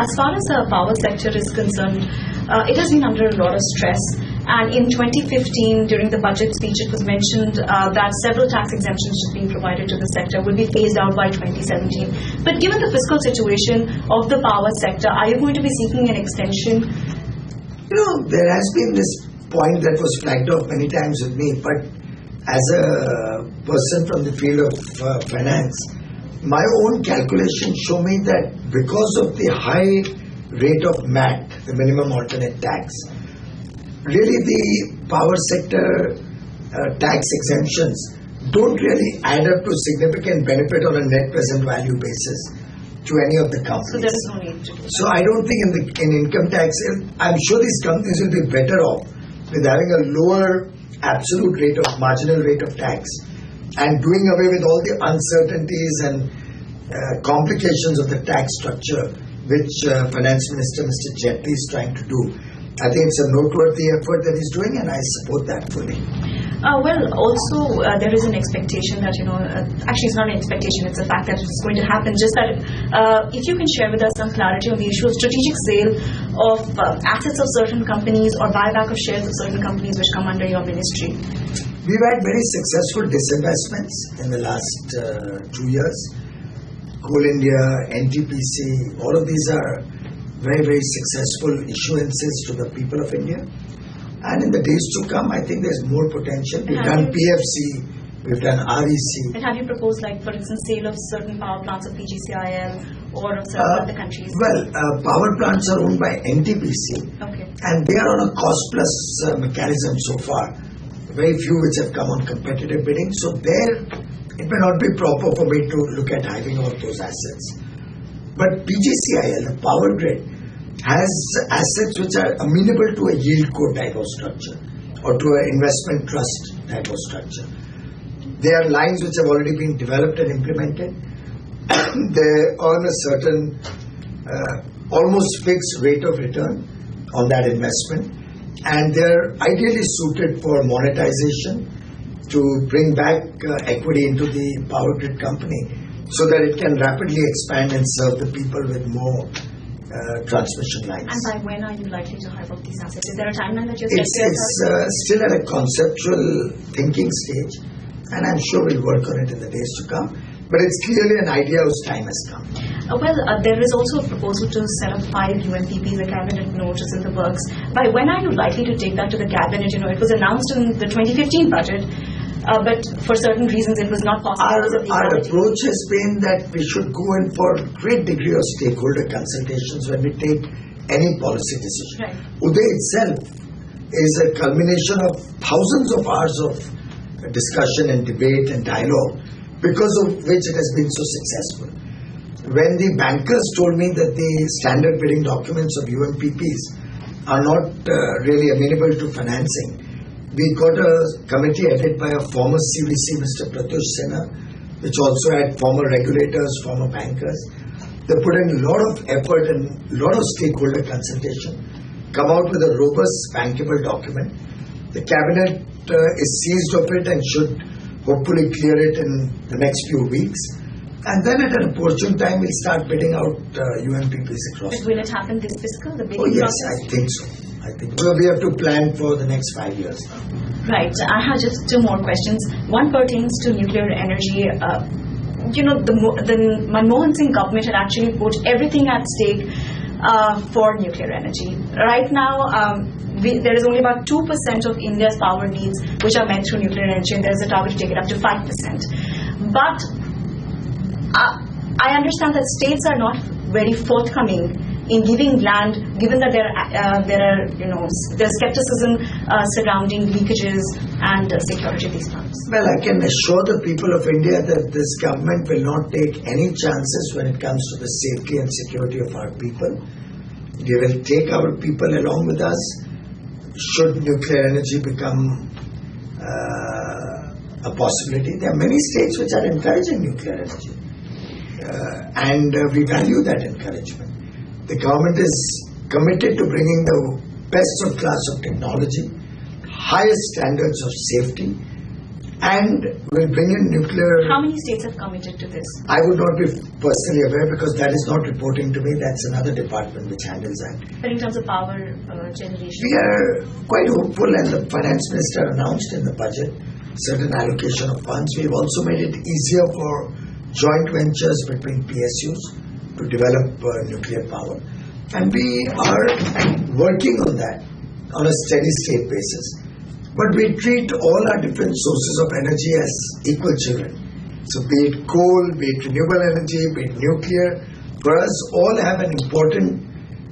as far as the power sector is concerned, it has been under a lot of stress. And in 2015, during the budget speech, it was mentioned that several tax exemptions should be provided to the sector, will be phased out by 2017. But given the fiscal situation of the power sector, are you going to be seeking an extension? There has been this point that was flagged off many times with me, but as a person from the field of finance, my own calculations show me that because of the high rate of MAT, the minimum alternate tax, really the power sector tax exemptions don't really add up to significant benefit on a net present value basis to any of the companies. So there is no need to do that. So I don't think in income tax, I'm sure these companies will be better off with having a lower absolute rate of marginal rate of tax and doing away with all the uncertainties and complications of the tax structure which Finance Minister Mr. Jaitley is trying to do. I think it's a noteworthy effort that he's doing, and I support that fully. Also, there is an expectation that, actually it's not an expectation, it's a fact that it's going to happen. Just that if you can share with us some clarity on the issue of strategic sale of assets of certain companies or buyback of shares of certain companies which come under your ministry. We've had very successful disinvestments in the last 2 years. Coal India, NTPC, all of these are very, very successful issuances to the people of India. And in the days to come, I think there's more potential. We've done PFC, we've done REC. And have you proposed, for instance, sale of certain power plants of PGCIL or of certain other countries? Well, power plants are owned by NTPC. Okay. And they are on a cost-plus mechanism so far. Very few which have come on competitive bidding. So there, it may not be proper for me to look at hiving off those assets. But PGCIL, the power grid, has assets which are amenable to a yield co type of structure or to an investment trust type of structure. They are lines which have already been developed and implemented. They earn a certain almost fixed rate of return on that investment, and they're ideally suited for monetization to bring back equity into the power grid company so that it can rapidly expand and serve the people with more transmission lines. And by when are you likely to hive off these assets? Is there a timeline that you're It's still at a conceptual thinking stage, and I'm sure we'll work on it in the days to come. But it's clearly an idea whose time has come. There is also a proposal to set up 5 UMPPs, a cabinet note is in the works. By when are you likely to take that to the cabinet? It was announced in the 2015 budget. But for certain reasons it was not possible. Our approach has been that we should go in for a great degree of stakeholder consultations when we take any policy decision. Right. Uday itself is a culmination of thousands of hours of discussion and debate and dialogue, because of which it has been so successful. When the bankers told me that the standard bidding documents of UMPPs are not really amenable to financing, we got a committee headed by a former CVC, Mr. Piyush Goyal, which also had former regulators, former bankers. They put in a lot of effort and a lot of stakeholder consultation, come out with a robust, bankable document. The cabinet is seized of it and should hopefully clear it in the next few weeks. And then at an opportune time, we'll start bidding out UMPPs across. But will it happen this fiscal, the bidding yes, process? I think so. We have to plan for the next 5 years. Right. I have just 2 more questions. One pertains to nuclear energy. The Manmohan Singh government had actually put everything at stake for nuclear energy. Right now, there is only about 2% of India's power needs which are met through nuclear energy, and there is a target to take it up to 5%. But I understand that states are not very forthcoming in giving land, given that there's skepticism surrounding leakages and security of these plants. Well, I can assure the people of India that this government will not take any chances when it comes to the safety and security of our people. We will take our people along with us should nuclear energy become a possibility. There are many states which are encouraging nuclear energy, and we value that encouragement. The government is committed to bringing the best of class of technology, highest standards of safety, And we'll bring in nuclear. How many states have committed to this? I would not be personally aware because that is not reporting to me. That's another department which handles that. But in terms of power generation? We are quite hopeful, and the finance minister announced in the budget certain allocation of funds. We've also made it easier for joint ventures between PSUs to develop nuclear power. And we are working on that on a steady state basis. But we treat all our different sources of energy as equal children. So be it coal, be it renewable energy, be it nuclear, for us all have an important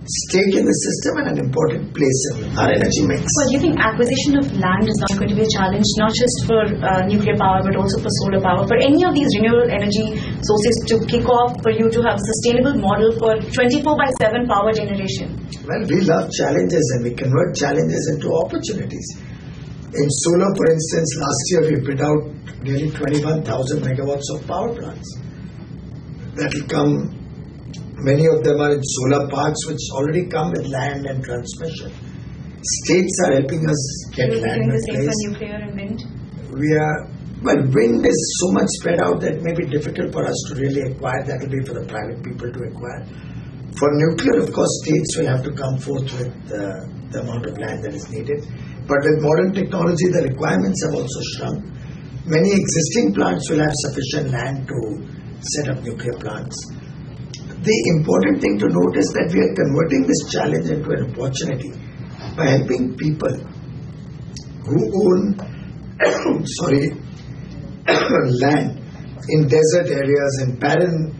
stake in the system and an important place in our energy mix. Well, do you think acquisition of land is not going to be a challenge, not just for nuclear power, but also for solar power, for any of these renewable energy sources to kick off, for you to have a sustainable model for 24/7 power generation? Well, we love challenges and we convert challenges into opportunities. In solar, for instance, last year we bid out nearly 21,000 megawatts of power plants. That will come, many of them are in solar parks which already come with land and transmission. States are helping us get land in place. Will you be doing the same for nuclear and wind? Well, wind is so much spread out that it may be difficult for us to really acquire. That will be for the private people to acquire. For nuclear, of course, states will have to come forth with the amount of land that is needed. But with modern technology, the requirements have also shrunk. Many existing plants will have sufficient land to set up nuclear plants. The important thing to note is that we are converting this challenge into an opportunity by helping people who own land in desert areas and barren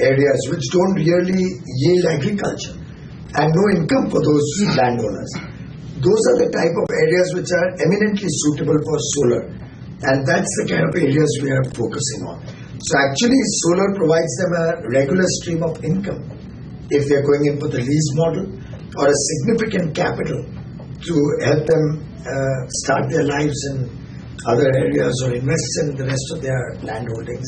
areas which don't really yield agriculture and no income for those landowners. Those are the type of areas which are eminently suitable for solar, and that's the kind of areas we are focusing on. So actually solar provides them a regular stream of income if they're going in for the lease model or a significant capital to help them start their lives in other areas or invest in the rest of their land holdings.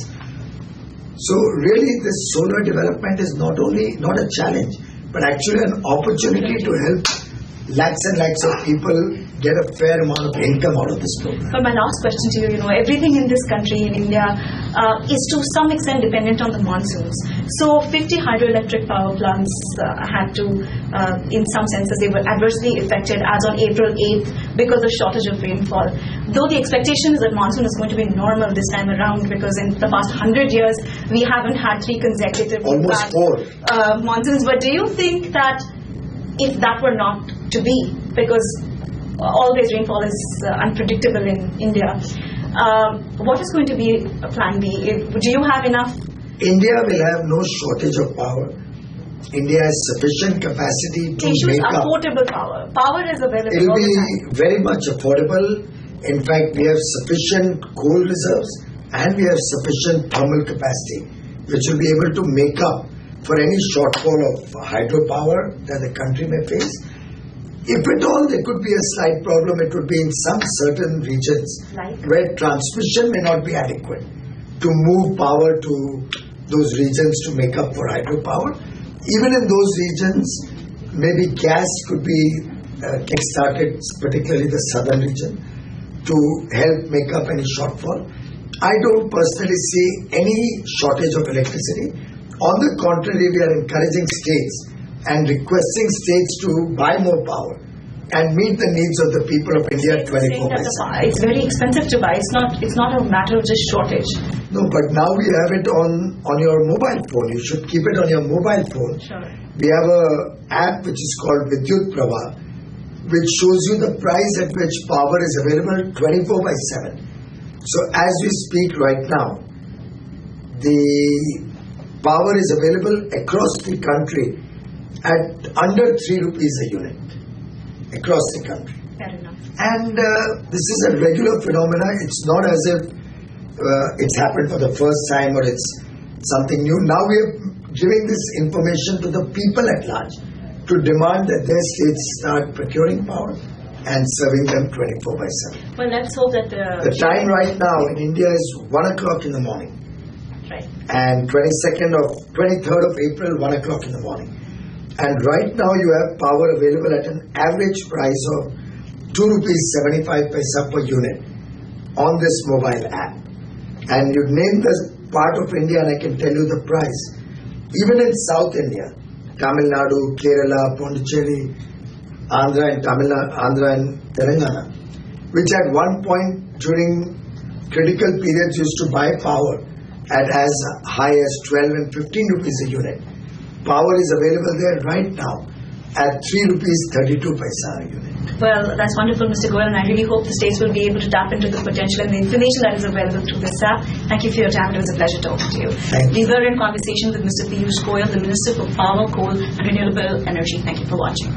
So really this solar development is not a challenge, but actually an opportunity to help lakhs and lakhs of people get a fair amount of income out of this program. But my last question to you, everything in this country, in India, is to some extent dependent on the monsoons. So 50 hydroelectric power plants had to, in some senses, they were adversely affected as on April 8th because of shortage of rainfall. Though the expectation is that monsoon is going to be normal this time around, because in the past 100 years, we haven't had 3 consecutive almost 4 monsoons. But do you think that if that were not to be, because always rainfall is unpredictable in India, what is going to be a plan B? Do you have enough? India will have no shortage of power. India has sufficient capacity to make up. Affordable power. Power is available. It will be very much affordable. In fact, we have sufficient coal reserves and we have sufficient thermal capacity, which will be able to make up for any shortfall of hydropower that the country may face. If at all there could be a slight problem, it would be in some certain regions where transmission may not be adequate to move power to those regions to make up for hydropower. Even in those regions, maybe gas could be kick-started, particularly the southern region, to help make up any shortfall. I don't personally see any shortage of electricity. On the contrary, we are encouraging states and requesting states to buy more power and meet the needs of the people of India 24/7. It's very expensive to buy. It's not a matter of just shortage. No, but now we have it on your mobile phone. You should keep it on your mobile phone. Sure. We have an app which is called Vidyut Prabha, which shows you the price at which power is available 24/7. So as we speak right now, the power is available across the country at under 3 rupees a unit across the country. Fair enough. And this is a regular phenomenon. It's not as if it's happened for the first time or it's something new. Now we are giving this information to the people at large to demand that their states start procuring power and serving them 24/7. Well, let's hope that the time right now in India is 1 o'clock in the morning. Right. And 23rd of April, 1 o'clock in the morning. And right now you have power available at an average price of 2 rupees 75 paisa per unit on this mobile app. And you name the part of India and I can tell you the price. Even in South India, Tamil Nadu, Kerala, Pondicherry, Andhra and Telangana, which at one point during critical periods used to buy power at as high as 12 and 15 rupees a unit. Power is available there right now at 3 rupees 32 paisa a unit. Well, that's wonderful, Mr. Goyal, and I really hope the states will be able to tap into the potential and the information that is available through this app. Thank you for your time. It was a pleasure talking to you. We were in conversation with Mr. Piyush Goyal, the Minister for Power, Coal and Renewable Energy. Thank you for watching.